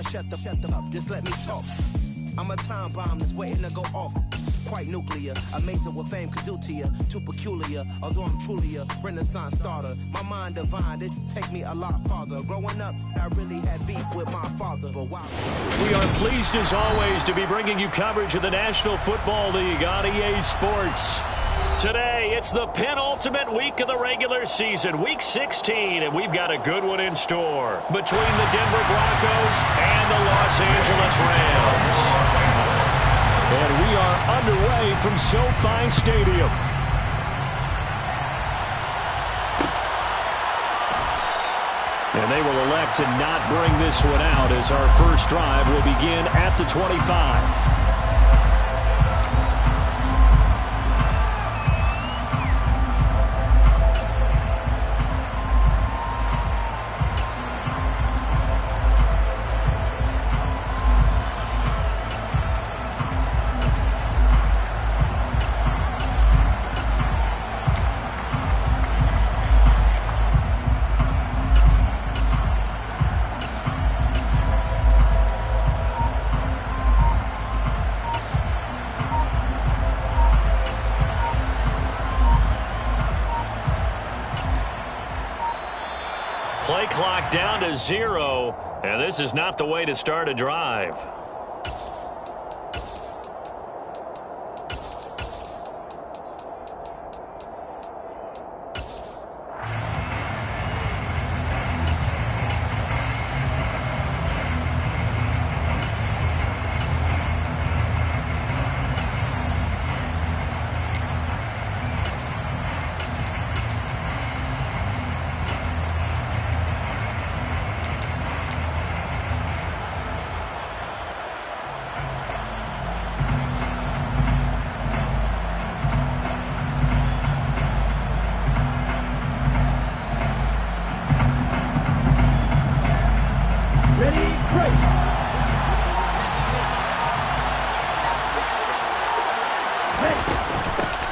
Shut the up, just let me talk. I'm a time bomb that's waiting to go off. Quite nuclear, amazing what fame could do to you. Too peculiar, although I'm truly a renaissance starter. My mind divine, it take me a lot farther. Growing up, I really had beef with my father, but wow. We are pleased as always to be bringing you coverage of the National Football League on EA Sports. Today, it's the penultimate week of the regular season, Week 16, and we've got a good one in store between the Denver Broncos and the Los Angeles Rams. And we are underway from SoFi Stadium. And they will elect to not bring this one out as our first drive will begin at the 25. Play clock down to 0, and this is not the way to start a drive.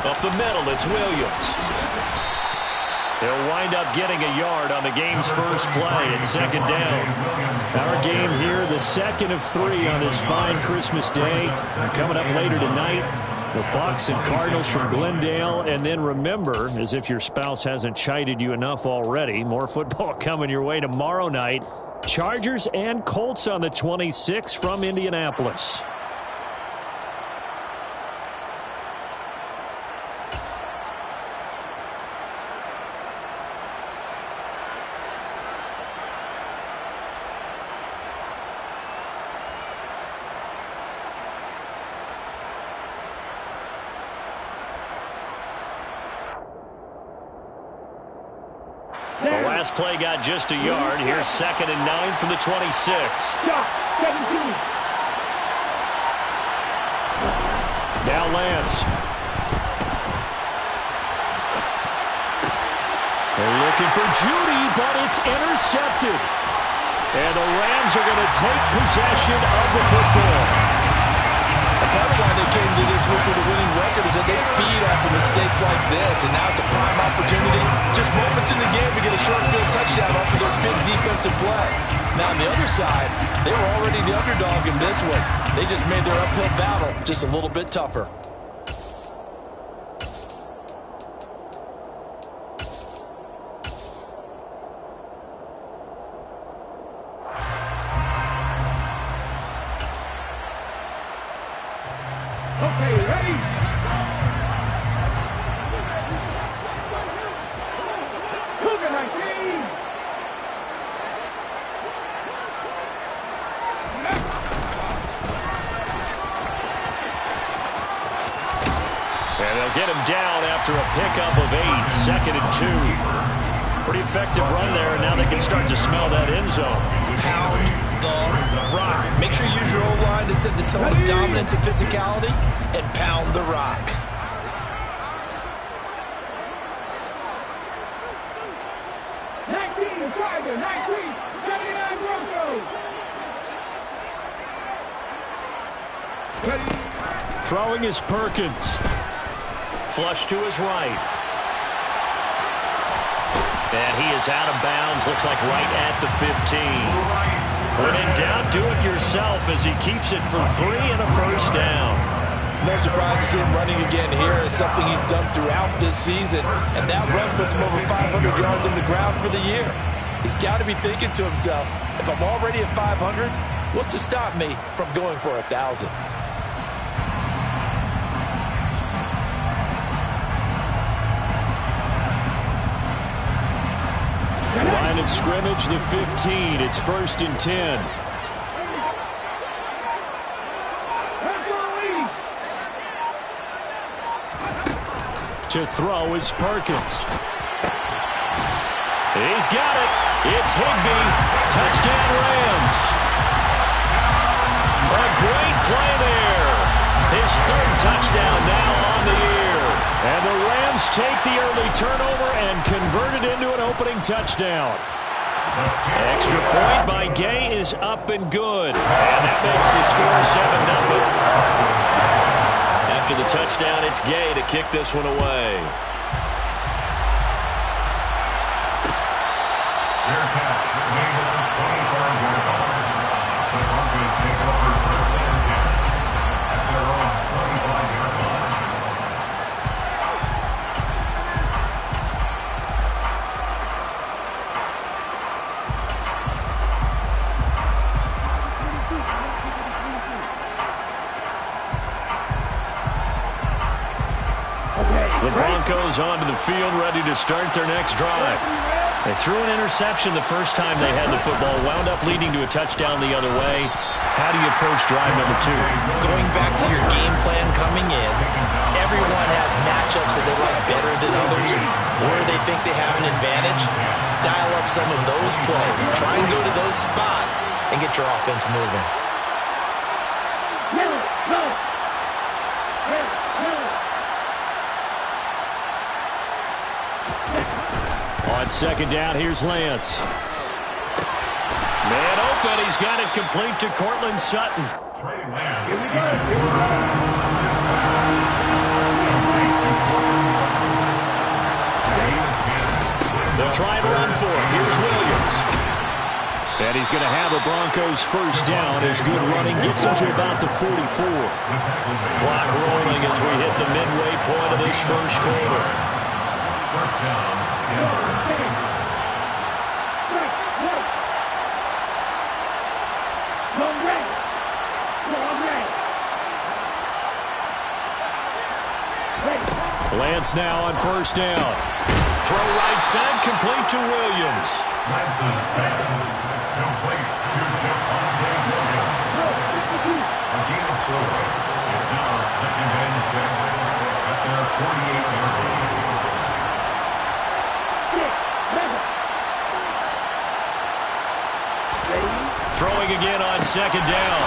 Up the middle, it's Williams. They'll wind up getting a yard on the game's first play. It's second down. Our game here, the second of 3 on this fine Christmas day. Coming up later tonight, the Bucs and Cardinals from Glendale. And then remember, as if your spouse hasn't chided you enough already, more football coming your way tomorrow night. Chargers and Colts on the 26 from Indianapolis. The last play got just a yard. Here's 2nd and 9 from the 26. Now Lance. They're looking for Judy, but it's intercepted. And the Rams are going to take possession of the football. Part of why they came to this week with a winning record is that they feed off of mistakes like this, and now it's a prime opportunity. Just moments in the game to get a short field touchdown off of their big defensive play. Now on the other side, they were already the underdog in this one. They just made their uphill battle just a little bit tougher. Okay, ready? Cougar 19! And they'll get him down after a pickup of 8, 2nd and 2. Pretty effective run there, and now they can start to smell that end zone. Pound the rock. Make sure you use your O-line to set the tone of dominance and physicality, and pound the rock. Tiger, 19, 79 Broncos. Ready? Throwing is Perkins. Flush to his right. And he is out of bounds. Looks like right at the 15. When in doubt, do it yourself as he keeps it for 3 and a first down. No surprise to see him running again here. It's something he's done throughout this season. And that run puts him over 500 yards on the ground for the year. He's got to be thinking to himself, if I'm already at 500, what's to stop me from going for 1,000? Line of scrimmage, the 15. It's 1st and 10. To throw is Perkins. He's got it. It's Higbee. Touchdown, Rams. A great play there. His 3rd touchdown now on the year. And the Rams take the early turnover and convert it into an opening touchdown. Extra point by Gay is up and good. And that makes the score 7-0. After the touchdown, it's Gay to kick this one away. The Broncos onto the field, ready to start their next drive. They threw an interception the first time they had the football, wound up leading to a touchdown the other way. How do you approach drive number 2? Going back to your game plan coming in, everyone has matchups that they like better than others, or they think they have an advantage. Dial up some of those plays. Try and go to those spots and get your offense moving. On 2nd down, here's Lance. Man open, he's got it complete to Cortland Sutton. They'll try and run for it. Here's Williams. And he's going to have a Broncos first down. His good running gets him to about the 44. Clock rolling as we hit the midway point of this first quarter. First down. Lance now on first down. Throw right side, complete to Williams. Lance's pass complete to Javonte Williams. A gain of 4. It's now 2nd and 6 at their 48-yard line. Throwing again on 2nd down.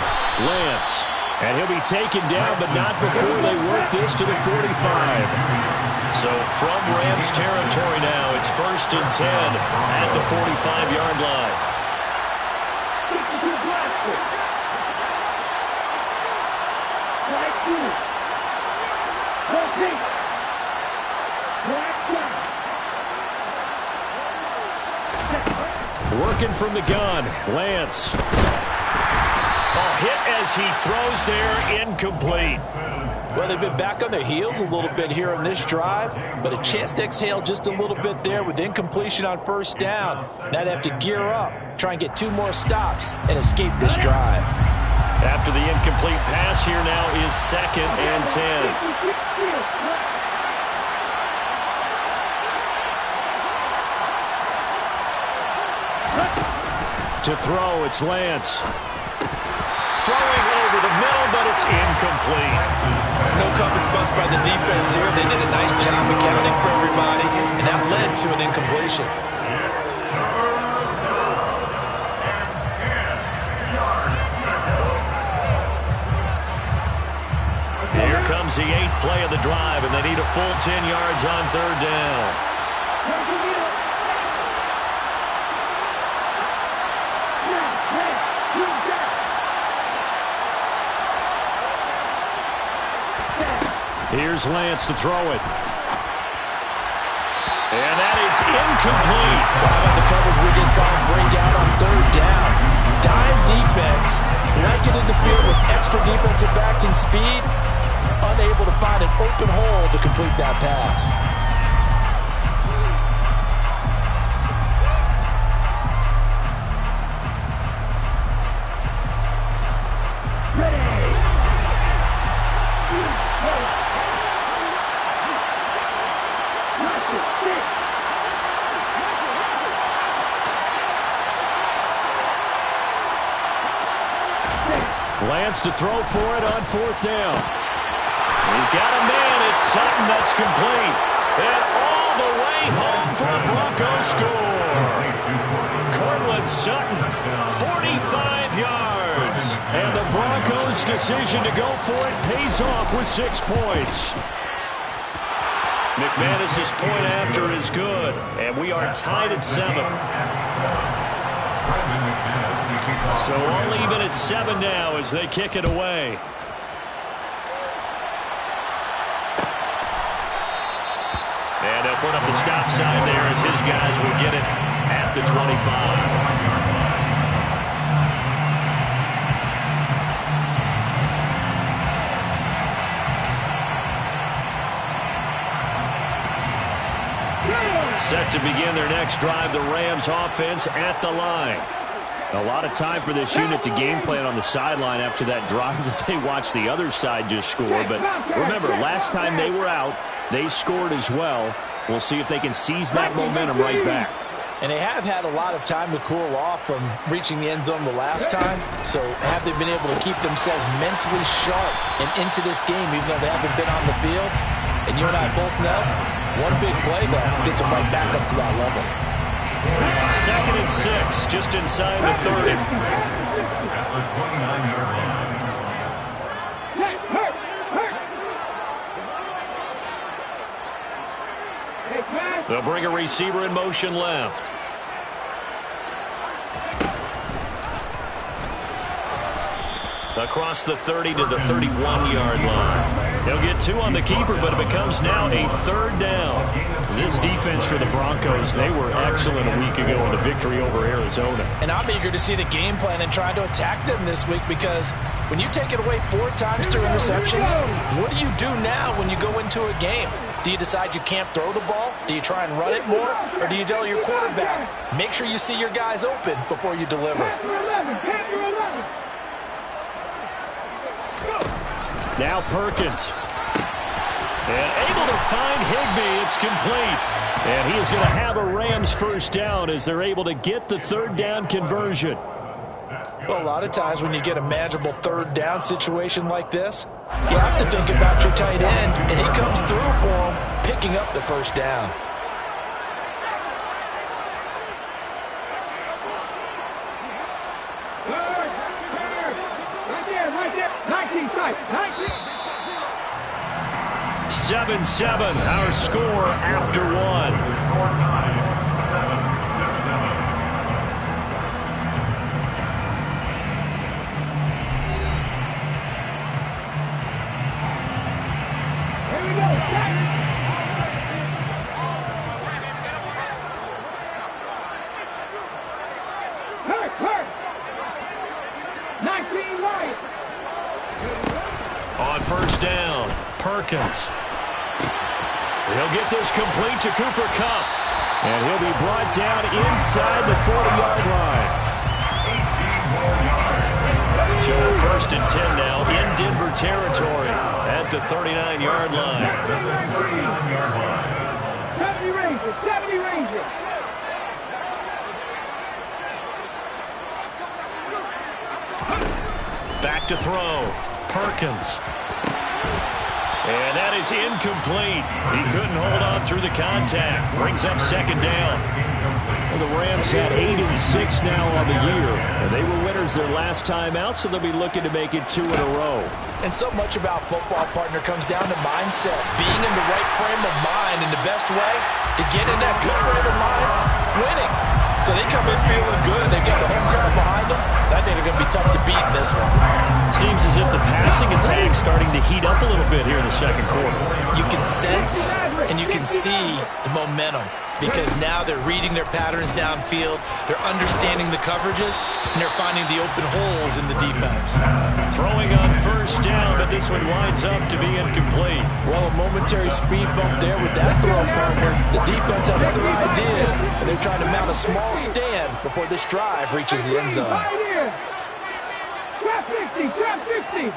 Lance. And he'll be taken down, but not before they work this to the 45. So from Rams territory now, it's 1st and 10 at the 45-yard line. Working from the gun, Lance. Hit as he throws there, incomplete. Well, they've been back on their heels a little bit here on this drive, but a chance to exhale just a little bit there with incompletion on first down. Now they have to gear up, try and get 2 more stops, and escape this drive. After the incomplete pass, here now is 2nd and 10. To throw, it's Lance. Throwing over the middle, but it's incomplete. No coverage bust by the defense here. They did a nice job accounting for everybody, and that led to an incompletion. Here comes the 8th play of the drive, and they need a full 10 yards on 3rd down. Here's Lance to throw it. And that is incomplete. How about the coverage we just saw break out on 3rd down? Dime defense, blanketed the field with extra defensive backs and speed, unable to find an open hole to complete that pass. Lance to throw for it on 4th down. He's got a man. It's Sutton that's complete. And all the way home for a Broncos score. Cortland Sutton, 45 yards. And the Broncos' decision to go for it pays off with 6 points. McManus's point after is good. And we are tied at 7. So all even at 7 now as they kick it away. And they'll put up the stop sign there as his guys will get it at the 25. Set to begin their next drive, the Rams offense at the line. A lot of time for this unit to game plan on the sideline after that drive that they watched the other side just score. But remember, last time they were out, they scored as well. We'll see if they can seize that momentum right back. And they have had a lot of time to cool off from reaching the end zone the last time. So have they been able to keep themselves mentally sharp and into this game even though they haven't been on the field? And you and I both know one big play there gets them right back up to that level. 2nd and 6, just inside the 30. They'll bring a receiver in motion left. Across the 30 to the 31-yard line. They'll get 2 on the keeper, but it becomes now a 3rd down. This defense for the Broncos, they were excellent a week ago in the victory over Arizona. And I'm eager to see the game plan and trying to attack them this week because when you take it away 4 times to interceptions, what do you do now when you go into a game? Do you decide you can't throw the ball? Do you try and run it more? Or do you tell your quarterback, make sure you see your guys open before you deliver? Now Perkins. And able to find Higbee. It's complete. And he is going to have a Rams first down as they're able to get the 3rd down conversion. Well, a lot of times when you get a manageable 3rd down situation like this, you have to think about your tight end, and he comes through for him, picking up the 1st down. Right there. 19, 7-7, our score after 1. Score time, 7-7. Here we go. Hurt. 19 right. On 1st down, Perkins. He'll get this complete to Cooper Kupp. And he'll be brought down inside the 40-yard line. 18 more yards. So 1st and 10 now in Denver territory at the 39-yard line. 70 Rangers. Back to throw. Perkins. And that is incomplete. He couldn't hold on through the contact. Brings up 2nd down. Well, the Rams had 8-6 now on the year. And they were winners their last time out, so they'll be looking to make it 2 in a row. And so much about football, partner, comes down to mindset. Being in the right frame of mind, and the best way to get in that good frame of mind, winning. So they come in feeling good. They've got the home crowd behind them. I think they're going to be tough to beat in this one. Seems as if the passing attack starting to heat up a little bit here in the second quarter. You can sense and you can see the momentum because now they're reading their patterns downfield, they're understanding the coverages, and they're finding the open holes in the defense. Throwing on first down, but this one winds up to be incomplete. Well, a momentary speed bump there with that throw, partner. The defense had other ideas, and they're trying to mount a small stand before this drive reaches the end zone. Right here. Trap 60, trap 60.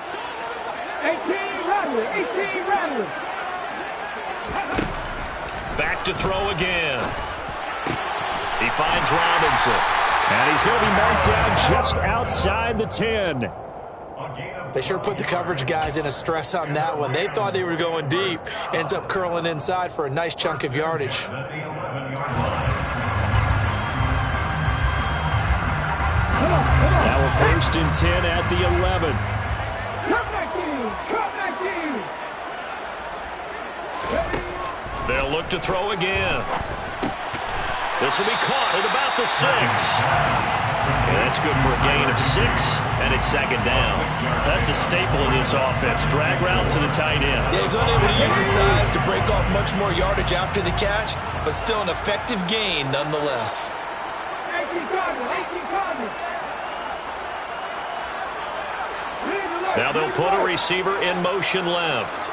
18 Rattler, 18 Rattler. Back to throw again. He finds Robinson. And he's going to be marked down just outside the 10. They sure put the coverage guys in a stress on that one. They thought they were going deep. Ends up curling inside for a nice chunk of yardage. Now a 1st and 10 at the 11. Come back in, come back in. They'll look to throw again. This will be caught at about the 6. And that's good for a gain of 6, and it's second down. That's a staple of this offense. Drag route to the tight end. Yeah, he's unable to use his size to break off much more yardage after the catch, but still an effective gain nonetheless. 18 Cardinals, 18 Cardinals. Now they'll put a receiver in motion left.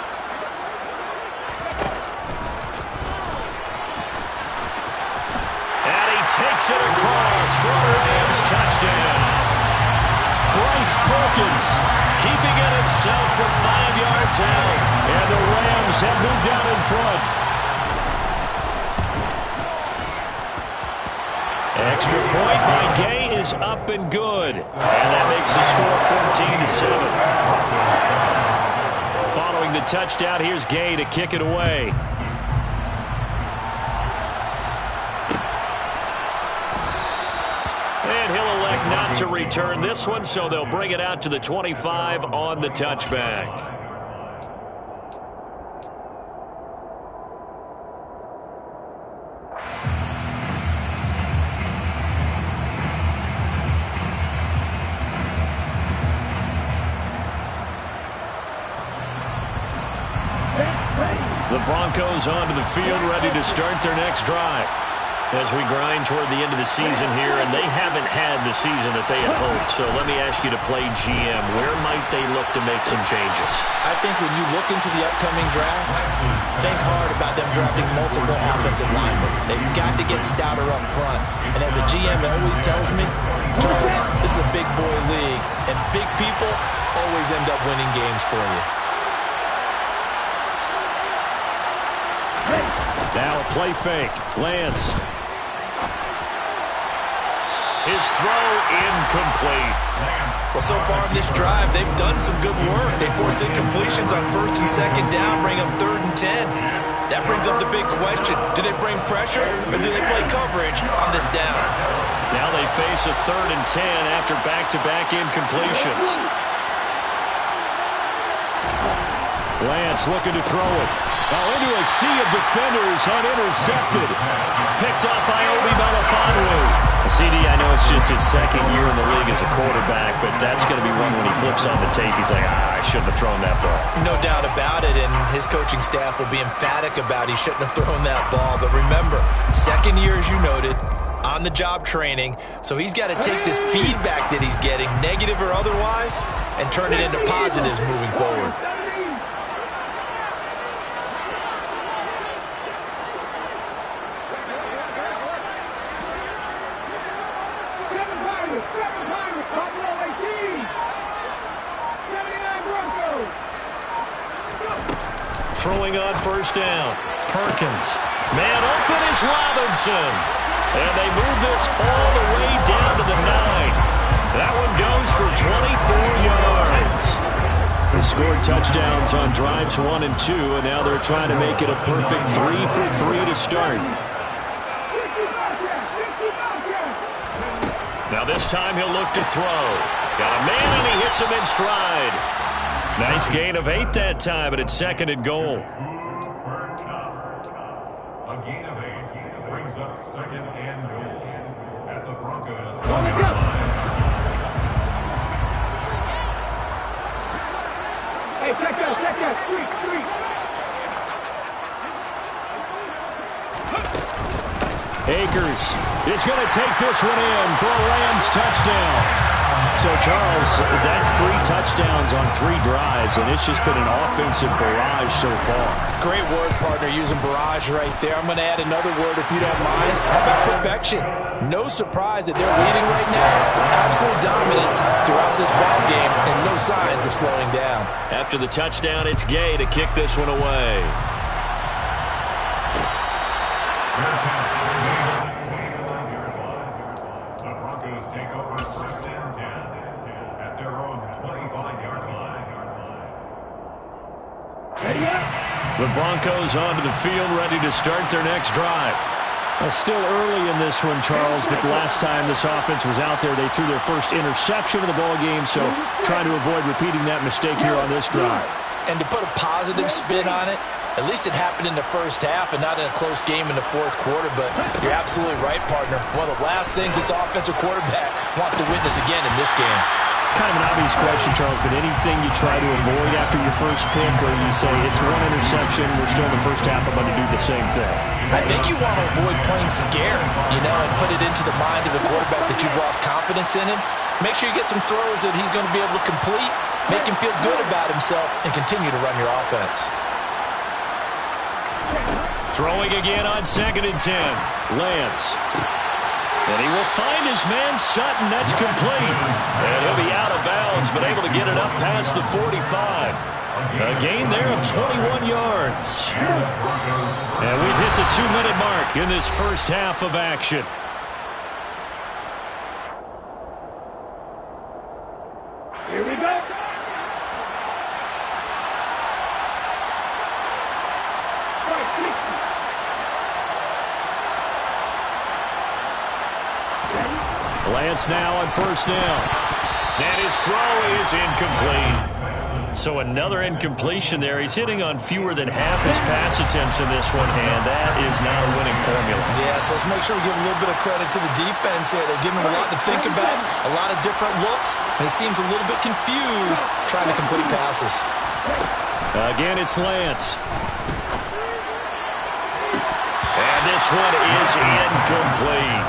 Takes it across for a Rams touchdown. Bryce Perkins keeping it himself from 5 yards out. And the Rams have moved out in front. Extra point by Gay is up and good. And that makes the score 14-7. Following the touchdown, here's Gay to kick it away. And he'll elect not to return this one, so they'll bring it out to the 25 on the touchback. The Broncos onto the field, ready to start their next drive. As we grind toward the end of the season here, and they haven't had the season that they had hoped. So let me ask you to play GM. Where might they look to make some changes? I think when you look into the upcoming draft, think hard about them drafting multiple offensive linemen. They've got to get stouter up front. And as a GM, it always tells me, Charles, this is a big boy league, and big people always end up winning games for you. Now a play fake. Lance. His throw incomplete. Well, so far in this drive, they've done some good work. They force incompletions on 1st and 2nd down, bring up 3rd and 10. That brings up the big question. Do they bring pressure, or do they play coverage on this down? Now they face a 3rd and 10 after back-to-back incompletions. Lance looking to throw it. Into a sea of defenders and intercepted. Picked up by Obi Melifonwu. CD, I know it's just his 2nd year in the league as a quarterback, but that's going to be one when he flips on the tape. He's like, I shouldn't have thrown that ball. No doubt about it, and his coaching staff will be emphatic about he shouldn't have thrown that ball. But remember, 2nd year, as you noted, on-the-job training, so he's got to take this feedback that he's getting, negative or otherwise, and turn it into positives moving forward. Throwing on 1st down. Perkins. Man open is Robinson. And they move this all the way down to the 9. That one goes for 24 yards. They scored touchdowns on drives 1 and 2, and now they're trying to make it a perfect 3 for 3 to start. Now this time he'll look to throw. Got a man, and he hits him in stride. Nice gain of 8 that time, but it's 2nd and goal. A gain of 8 brings up 2nd and goal at the Broncos. Hey, check that. Street. Akers is going to take this one in for a Rams touchdown. So, Charles, that's 3 touchdowns on 3 drives, and it's just been an offensive barrage so far. Great word, partner, using barrage right there. I'm going to add another word, if you don't mind. How about perfection? No surprise that they're leading right now. Absolute dominance throughout this ball game, and no signs of slowing down. After the touchdown, it's Gay to kick this one away. The Broncos onto the field, ready to start their next drive. Still early in this one, Charles, but the last time this offense was out there, they threw their first interception of the ball game, so trying to avoid repeating that mistake here on this drive. And to put a positive spin on it, at least it happened in the first half and not in a close game in the fourth quarter, but you're absolutely right, partner. One of the last things this offensive quarterback wants to witness again in this game. Kind of an obvious question, Charles, but anything you try to avoid after your first pick, or you say it's one interception, we're still in the first half, I'm going to do the same thing? I think you want to avoid playing scared, and put it into the mind of the quarterback that you've lost confidence in him. Make sure you get some throws that he's going to be able to complete, make him feel good about himself, and continue to run your offense. Throwing again on 2nd and 10. Lance. And he will find his man Sutton. That's complete. And he'll be out of bounds, but able to get it up past the 45. A gain there of 21 yards. And we've hit the 2-minute mark in this first half of action. Here we go. Lance now on 1st down. And his throw is incomplete. So another incompletion there. He's hitting on fewer than half his pass attempts in this one, and that is not a winning formula. Yeah, so let's make sure we give a little bit of credit to the defense here. They're giving him a lot to think about, a lot of different looks, and he seems a little bit confused trying to complete passes. Again, it's Lance. And this one is incomplete.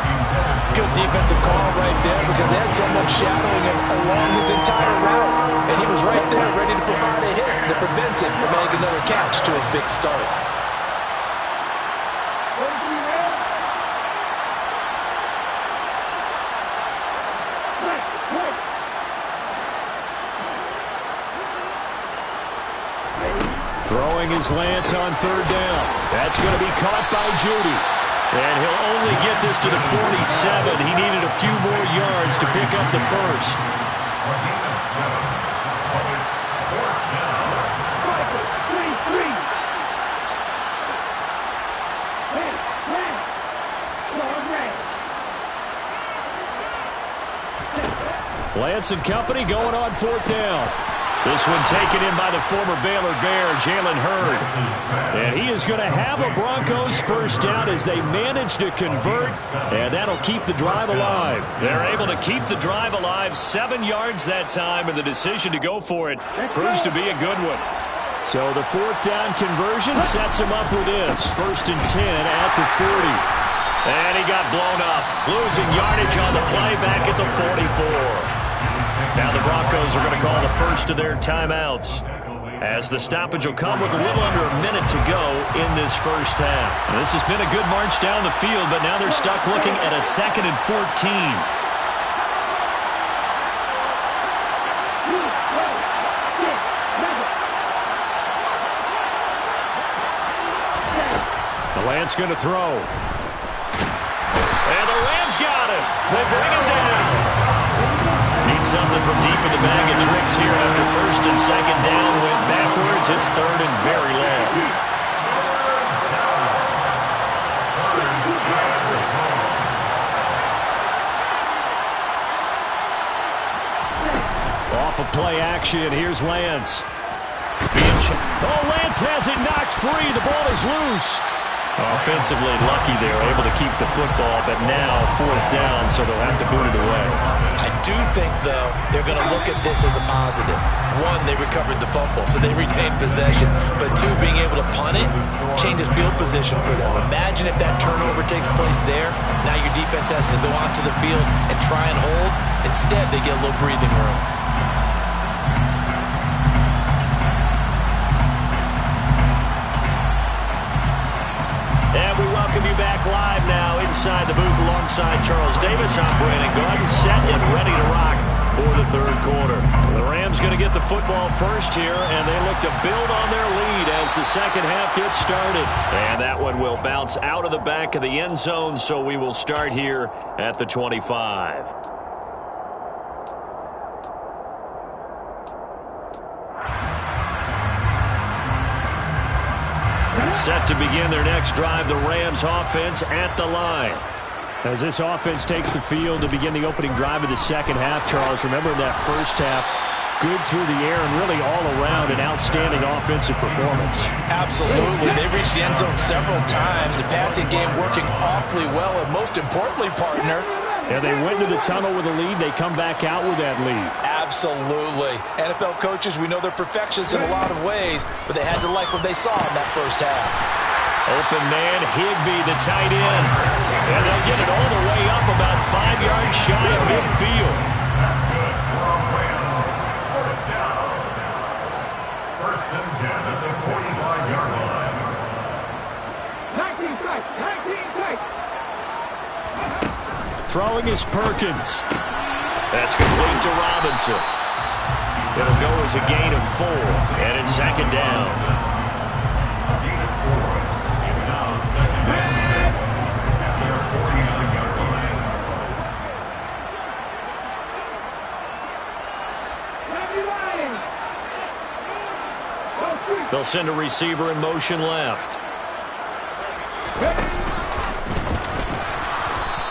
Good defensive call right there because they had someone shadowing him along his entire route. And he was right there ready to provide a hit that prevents him from making another catch to his big start. Throwing his Lance on 3rd down. That's going to be caught by Judy. And he'll only get this to the 47. He needed a few more yards to pick up the first. Lance and company going on 4th down. This one taken in by the former Baylor Bear, Jalen Hurd. And he is going to have a Broncos 1st down as they manage to convert, and that'll keep the drive alive. They're able to keep the drive alive, 7 yards that time, and the decision to go for it proves to be a good one. So the 4th down conversion sets him up with this. 1st and 10 at the 40. And he got blown up, losing yardage on the play back at the 44. Now the Broncos are going to call the first of their timeouts, as the stoppage will come with a little under a minute to go in this first half. And this has been a good march down the field, but now they're stuck looking at a 2nd and 14. The Lance going to throw. And the Rams got him. They bring him down. Need something from deep in the bag of tricks here after 1st and 2nd down. Went backwards. It's 3rd and very long. Off of play action. Here's Lance. Lance has it knocked free. The ball is loose. Offensively lucky there, able to keep the football, but now 4th down, so they'll have to boot it away. I do think, though, they're going to look at this as a positive. One, they recovered the fumble, so they retained possession. But two, being able to punt it changes field position for them. Imagine if that turnover takes place there. Now your defense has to go onto the field and try and hold. Instead, they get a little breathing room. And we welcome you back live now inside the booth alongside Charles Davis. I'm Brandon Gaudin, set and ready to rock for the 3rd quarter. The Rams going to get the football first here, and they look to build on their lead as the second half gets started. And that one will bounce out of the back of the end zone, so we will start here at the 25. Set to begin their next drive, the Rams offense at the line. As this offense takes the field to begin the opening drive of the second half, Charles, remember that first half, good through the air and really all around an outstanding offensive performance. Absolutely. They reached the end zone several times. The passing game working awfully well, and most importantly, partner, and they went to the tunnel with a lead. They come back out with that lead. Absolutely. NFL coaches, we know they're perfectionists in a lot of ways, but they had to like what they saw in that first half. Open man, Higbee, the tight end. And they'll get it all the way up about 5 yards shy of midfield. That's good for Rams. First down. 1st and 10 at the 45-yard line. 19 strikes, 19 strikes. Throwing is Perkins. That's complete to Robinson. It'll go as a gain of 4, and it's 2nd down. Gain of 4. It's now 2nd and 6 at their 49-yard line. They'll send a receiver in motion left.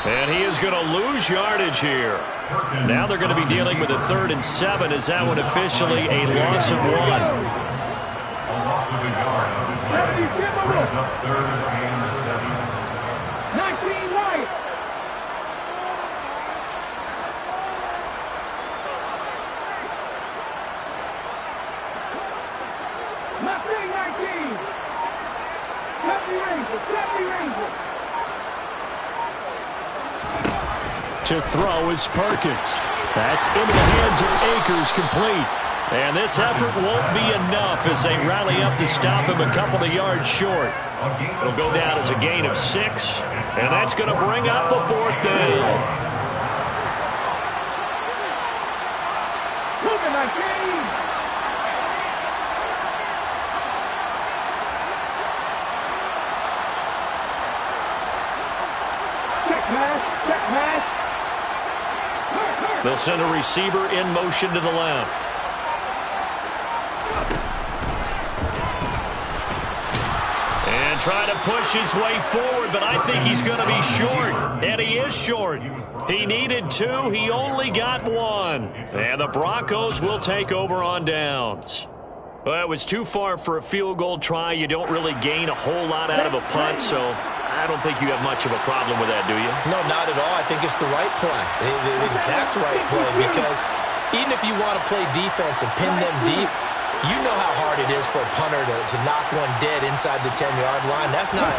And he is going to lose yardage here. Now they're going to be dealing with a 3rd and 7. Is that one officially a loss of 1? A loss of a yard on the play. Brings up 3rd and 7. 19 right. Left wing 19. 70 Rangers, 70 Rangers. To throw is Perkins. That's into the hands of Akers, complete. And this effort won't be enough as they rally up to stop him a couple of yards short. It'll go down as a gain of 6, and that's going to bring up a 4th down. Moving like game. Check pass, check pass. They'll send a receiver in motion to the left. And try to push his way forward, but I think he's going to be short. And he is short. He needed 2. He only got 1. And the Broncos will take over on downs. Well, it was too far for a field goal try. You don't really gain a whole lot out of a punt, so I don't think you have much of a problem with that, do you? No, not at all. I think it's the right play, the exact right play, because even if you want to play defense and pin them deep, you know how hard it is for a punter to knock one dead inside the 10-yard line. That's not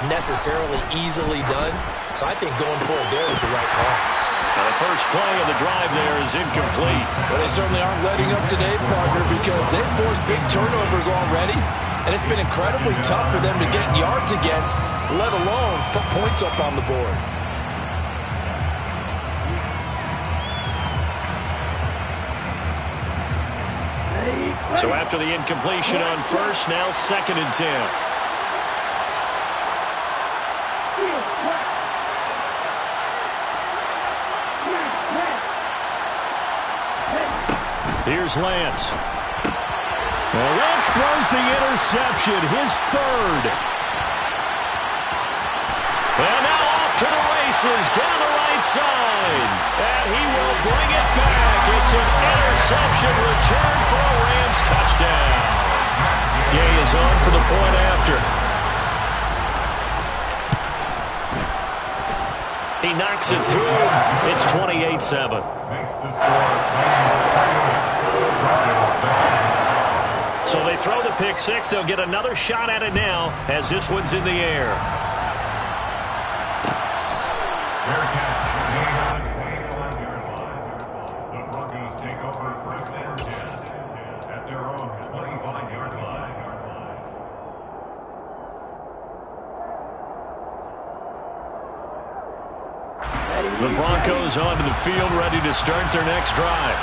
necessarily easily done. So I think going for it there is the right call. Now the first play of the drive there is incomplete. But they certainly aren't letting up today, partner, because they've forced big turnovers already, and it's been incredibly tough for them to get yards against, let alone put points up on the board. So after the incompletion on first, now 2nd and 10. Here's Lance. Well, Lance throws the interception, his 3rd. And now off to the races down the right side. And he will bring it back. It's an interception return for a Rams touchdown. Gay is on for the point after. He knocks it through. It's 28-7. Makes the score So they throw the pick six. They'll get another shot at it now as this one's in the air. Fair catch made on the 25-yard line. The Broncos take over first and 10 at their own 25-yard line. The Broncos onto the field, ready to start their next drive.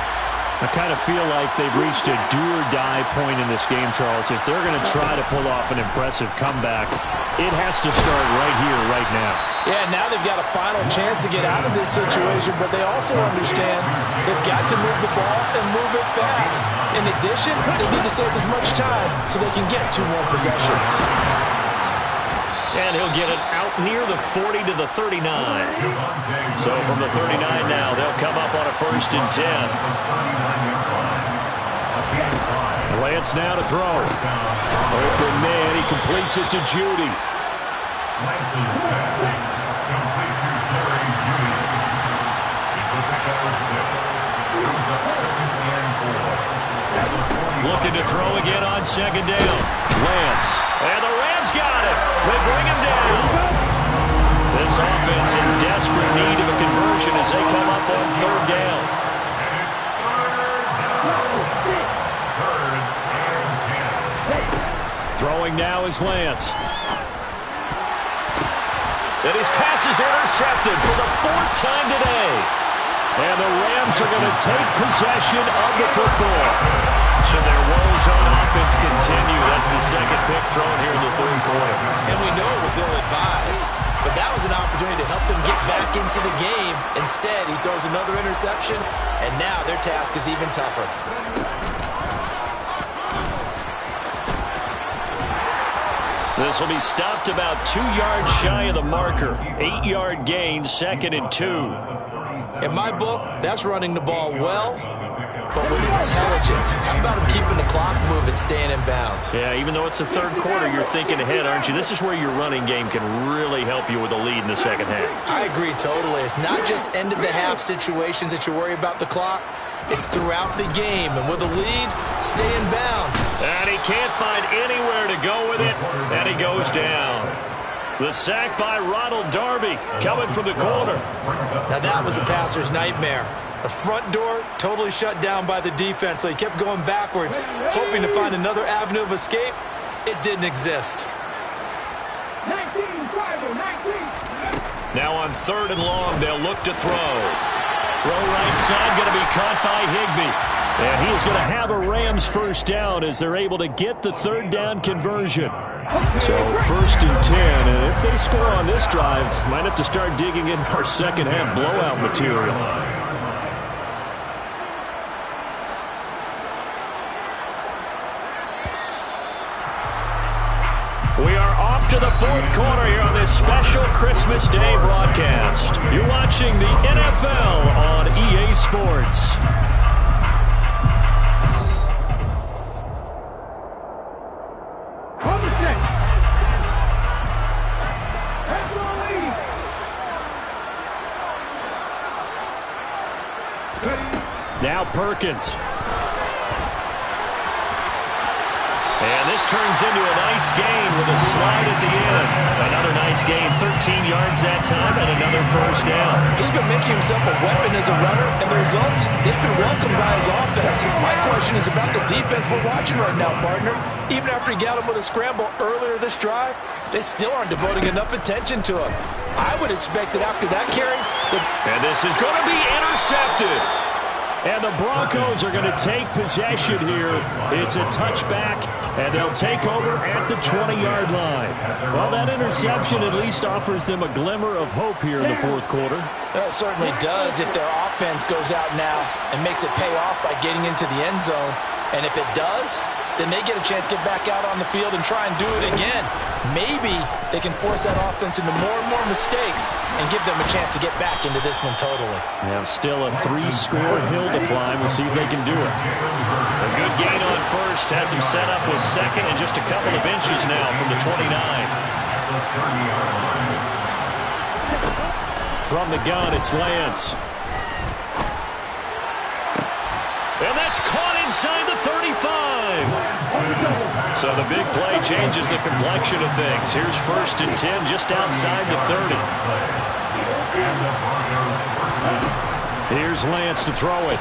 I kind of feel like they've reached a do-or-die point in this game, Charles. If they're going to try to pull off an impressive comeback, it has to start right here, right now. Yeah, now they've got a final chance to get out of this situation, but they also understand they've got to move the ball and move it fast. In addition, they need to save as much time so they can get 2 more possessions. And he'll get it out near the 40 to the 39. So from the 39 now, they'll come up on a 1st and 10. Lance now to throw. Open man, he completes it to Judy. Lance's pass complete to Jerry Judy. It's a pick of 6. Brings up 2nd and 4. Looking to throw again on 2nd down. Lance. And the Rams got it. They bring him down. This offense in desperate need of a conversion as they come up on 3rd down. And it's 3rd and 10. Throwing now is Lance. And his pass is intercepted for the 4th time today. And the Rams are going to take possession of the football. So their woes on offense continue. That's the 2nd pick thrown here in the 3rd quarter. And we know it was ill-advised, but that was an opportunity to help them get back into the game. Instead, he throws another interception, and now their task is even tougher. This will be stopped about 2 yards shy of the marker. 8-yard gain, 2nd and 2. In my book, that's running the ball well, but with intelligence. How about him keeping the clock moving, staying in bounds? Yeah, even though it's the 3rd quarter, you're thinking ahead, aren't you? This is where your running game can really help you with a lead in the 2nd half. I agree totally. It's not just end-of-the-half situations that you worry about the clock. It's throughout the game. And with a lead, stay in bounds. And he can't find anywhere to go with it, and he goes down. The sack by Ronald Darby coming from the corner. Now that was a passer's nightmare. The front door totally shut down by the defense, so he kept going backwards, hoping to find another avenue of escape. It didn't exist. 19, driver, 19. Now on 3rd and long, they'll look to throw. Throw right side, going to be caught by Higbee. And he is going to have a Rams 1st down as they're able to get the 3rd down conversion. So 1st and 10, and if they score on this drive, might have to start digging in our 2nd half blowout material. We are off to the 4th quarter here on this special Christmas Day broadcast. You're watching the NFL on EA Sports. Now Perkins. And this turns into a nice gain with a slide at the end. Another nice gain, 13 yards that time, and another 1st down. He's been making himself a weapon as a runner, and the results, they've been welcomed by his offense. My question is about the defense we're watching right now, partner. Even after he got him with a scramble earlier this drive, they still aren't devoting enough attention to him. I would expect that after that carry... And this is going to be intercepted. And the Broncos are going to take possession here. It's a touchback, and they'll take over at the 20-yard line. Well, that interception at least offers them a glimmer of hope here in the 4th quarter. It certainly does if their offense goes out now and makes it pay off by getting into the end zone. And if it does, then they get a chance to get back out on the field and try and do it again. Maybe they can force that offense into more and more mistakes and give them a chance to get back into this one totally. Now still a 3-score hill to climb. We'll see if they can do it. A good gain on 1st. Has him set up with 2nd and just a couple of inches now from the 29. From the gun, it's Lance. And that's caught inside the 35. So the big play changes the complexion of things. Here's 1st and 10 just outside the 30. Here's Lance to throw it.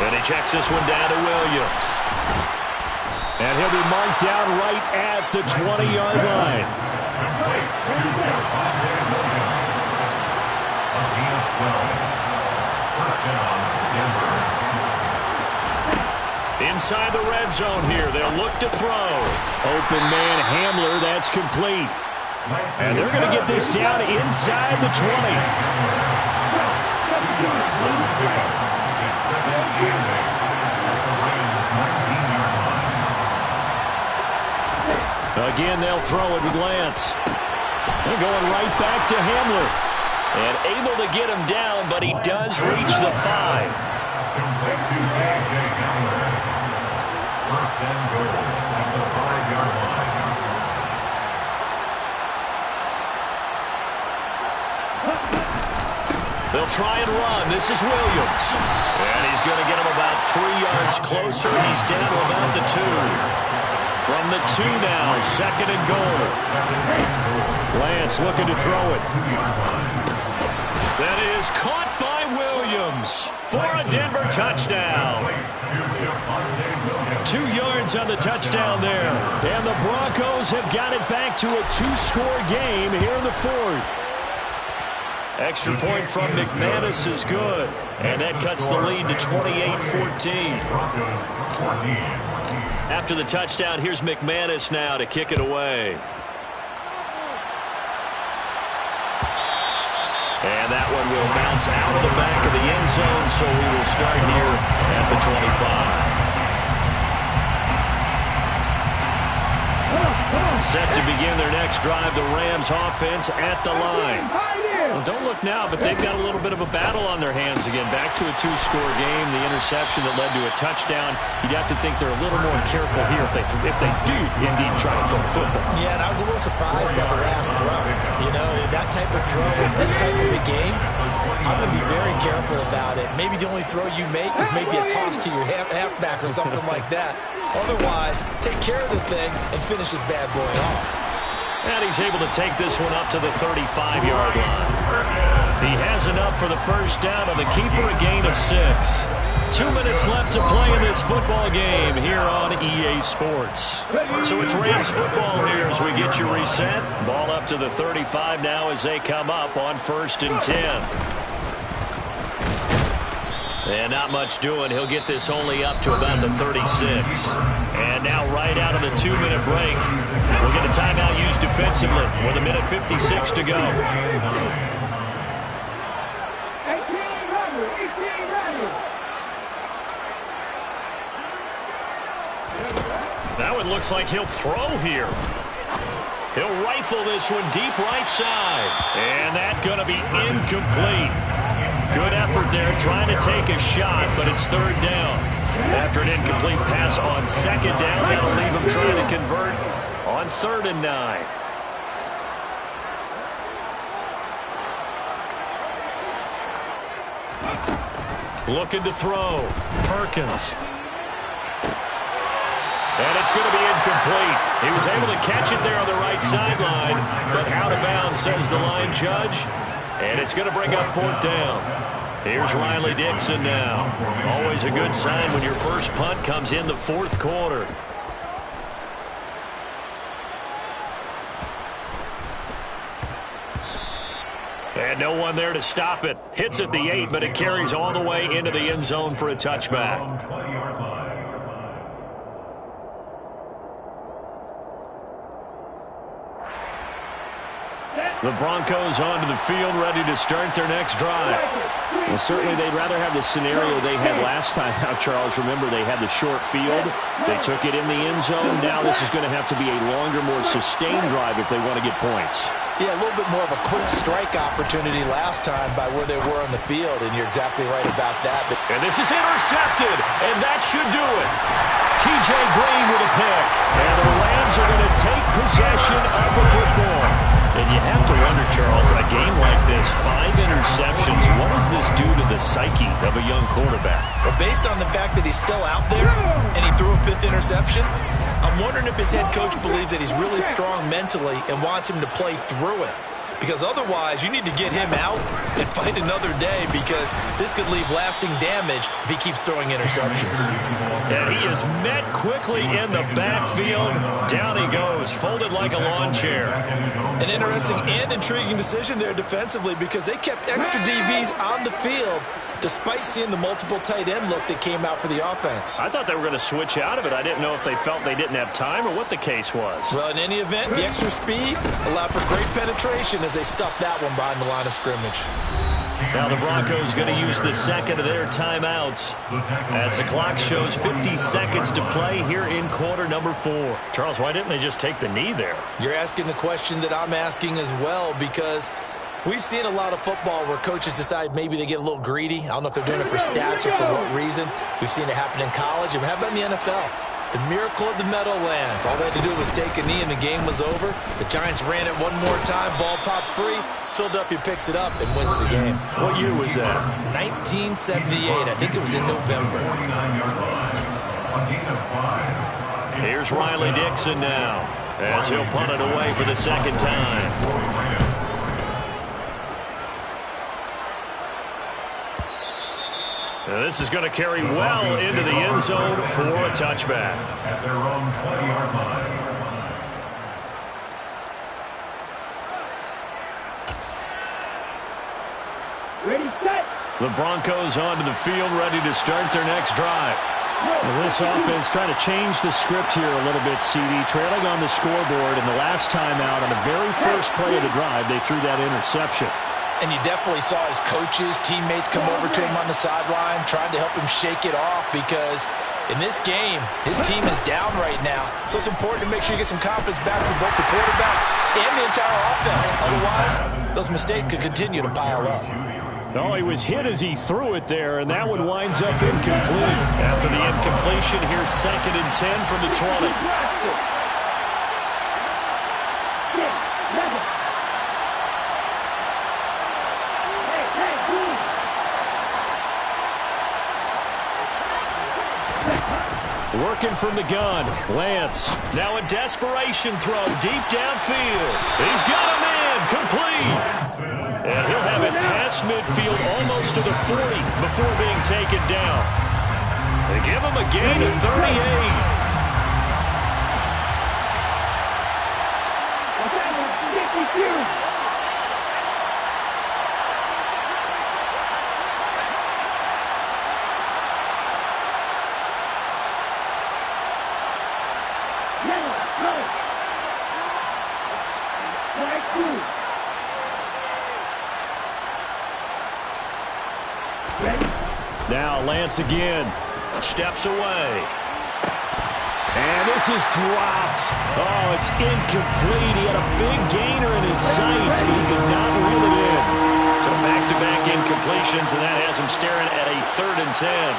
And he checks this one down to Williams. And he'll be marked down right at the 20-yard line. Inside the red zone here, they'll look to throw. Open man Hamler, that's complete. And they're going to get this down inside the 20. Again, they'll throw it with Lance. They're going right back to Hamler. And able to get him down, but he does reach the 5. First and goal at the 5-yard line. They'll try and run. This is Williams. And he's going to get him about 3 yards closer. He's down to about the 2. From the 2 now, 2nd and goal. Lance looking to throw it. That is caught by Williams for a Denver touchdown. 2 yards on the touchdown there. And the Broncos have got it back to a 2-score game here in the 4th. Extra point from McManus is good. And that cuts the lead to 28-14. After the touchdown, here's McManus now to kick it away. And that one will bounce out of the back of the end zone, so we will start here at the 25. Set to begin their next drive, the Rams offense at the line. Well, don't look now, but they've got a little bit of a battle on their hands again. Back to a 2-score game. The interception that led to a touchdown. You'd have to think they're a little more careful here if they do indeed try to throw football. Yeah, and I was a little surprised by the last throw. You know, that type of throw in this type of a game, I'm going to be very careful about it. Maybe the only throw you make is maybe a toss to your halfback or something like that. Otherwise, take care of the thing and finish this bad boy off. And he's able to take this one up to the 35-yard line. He has enough for the first down, and the keeper a gain of 6. 2 minutes left to play in this football game here on EA Sports. So it's Rams football here as we get you reset. Ball up to the 35 now as they come up on 1st and 10. And not much doing. He'll get this only up to about the 36. And now right out of the 2-minute break, we'll get a timeout used defensively with 1:56 to go. 18 Now it looks like he'll throw here. He'll rifle this one deep right side. And that's going to be incomplete. Good effort there trying to take a shot, but it's 3rd down. After an incomplete pass on 2nd down, that'll leave him trying to convert on 3rd and 9. Looking to throw. Perkins. And it's going to be incomplete. He was able to catch it there on the right sideline, but out of bounds, says the line judge. And it's going to bring up 4th down. Here's Riley Dixon now. Always a good sign when your first punt comes in the 4th quarter. And no one there to stop it. Hits at the 8, but it carries all the way into the end zone for a touchback. The Broncos onto the field, ready to start their next drive. Well, certainly they'd rather have the scenario they had last time out, Charles. Remember, they had the short field. They took it in the end zone. Now this is going to have to be a longer, more sustained drive if they want to get points. Yeah, a little bit more of a quick strike opportunity last time by where they were on the field, and you're exactly right about that. And this is intercepted, and that should do it. T.J. Green with a pick. And the Rams are going to take possession of the football. And you have to wonder, Charles, in a game like this, 5 interceptions, what does this do to the psyche of a young quarterback? Well, based on the fact that he's still out there and he threw a 5th interception, I'm wondering if his head coach believes that he's really strong mentally and wants him to play through it. Because otherwise, you need to get him out and fight another day, because this could leave lasting damage if he keeps throwing interceptions. And he is met quickly in the backfield. Down he goes, folded like a lawn chair. An interesting and intriguing decision there defensively, because they kept extra DBs on the field despite seeing the multiple tight end look that came out for the offense. I thought they were going to switch out of it. I didn't know if they felt they didn't have time or what the case was. Well, in any event, the extra speed allowed for great penetration as they stuffed that one behind the line of scrimmage. Now the Broncos going to use the second of their timeouts as the clock shows 50 seconds to play here in quarter number 4. Charles, why didn't they just take the knee there? You're asking the question that I'm asking as well, because we've seen a lot of football where coaches decide maybe they get a little greedy. I don't know if they're doing it for stats or for what reason. We've seen it happen in college. And how about in the NFL? The miracle of the Meadowlands. All they had to do was take a knee and the game was over. The Giants ran it one more time. Ball popped free. Philadelphia picks it up and wins the game. What year was that? 1978. I think it was in November. Here's Riley Dixon now as he'll punt it away for the second time. Now this is going to carry well into the end zone for a touchback. At their own 20-yard line. Ready, set. The Broncos onto the field, ready to start their next drive. Well, this offense trying to change the script here a little bit, CD. Trailing on the scoreboard, and the last time out on the very first play of the drive, they threw that interception. And you definitely saw his coaches, teammates come over to him on the sideline, trying to help him shake it off, because in this game, his team is down right now. So it's important to make sure you get some confidence back for both the quarterback and the entire offense. Otherwise, those mistakes could continue to pile up. Oh, he was hit as he threw it there, and that one winds up incomplete. After the incompletion, here's 2nd and 10 from the 20. Working from the gun, Lance. Now a desperation throw deep downfield. He's got him in, complete. And he'll have it past midfield almost to the 40 before being taken down. They give him a gain of 38. Now Lance again. Steps away. And this is dropped. Oh, it's incomplete. He had a big gainer in his sights, but he could not reel it in. So back-to-back incompletions, and that has him staring at a 3rd and 10.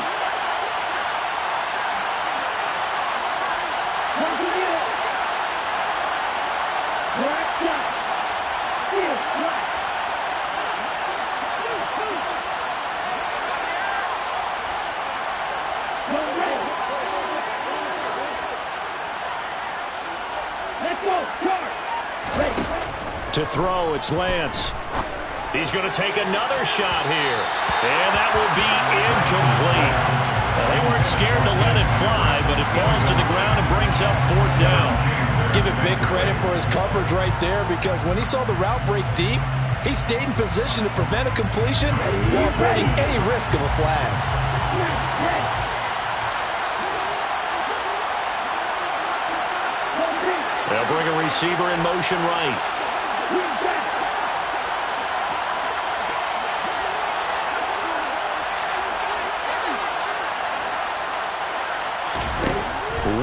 To throw, it's Lance. He's going to take another shot here. And that will be incomplete. Well, they weren't scared to let it fly, but it falls to the ground and brings up 4th down. Give it big credit for his coverage right there, because when he saw the route break deep, he stayed in position to prevent a completion while avoiding any risk of a flag. They'll bring a receiver in motion right.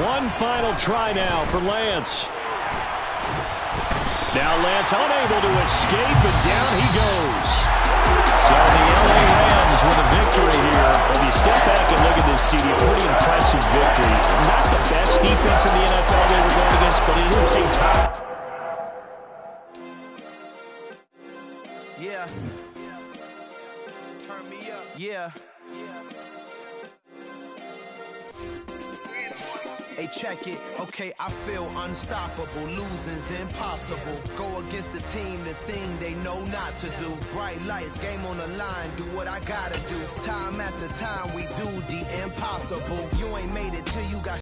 One final try now for Lance. Now Lance unable to escape, and down he goes. So the LA Rams with a victory here. If you step back and look at this, CD, pretty impressive victory. Not the best defense in the NFL they were going against, but it is a top. Yeah. Turn me up. Yeah. Hey, check it. Okay, I feel unstoppable. Losing's impossible. Go against the team, the thing they know not to do. Bright lights, game on the line. Do what I gotta do. Time after time, we do the impossible. You ain't made it till you got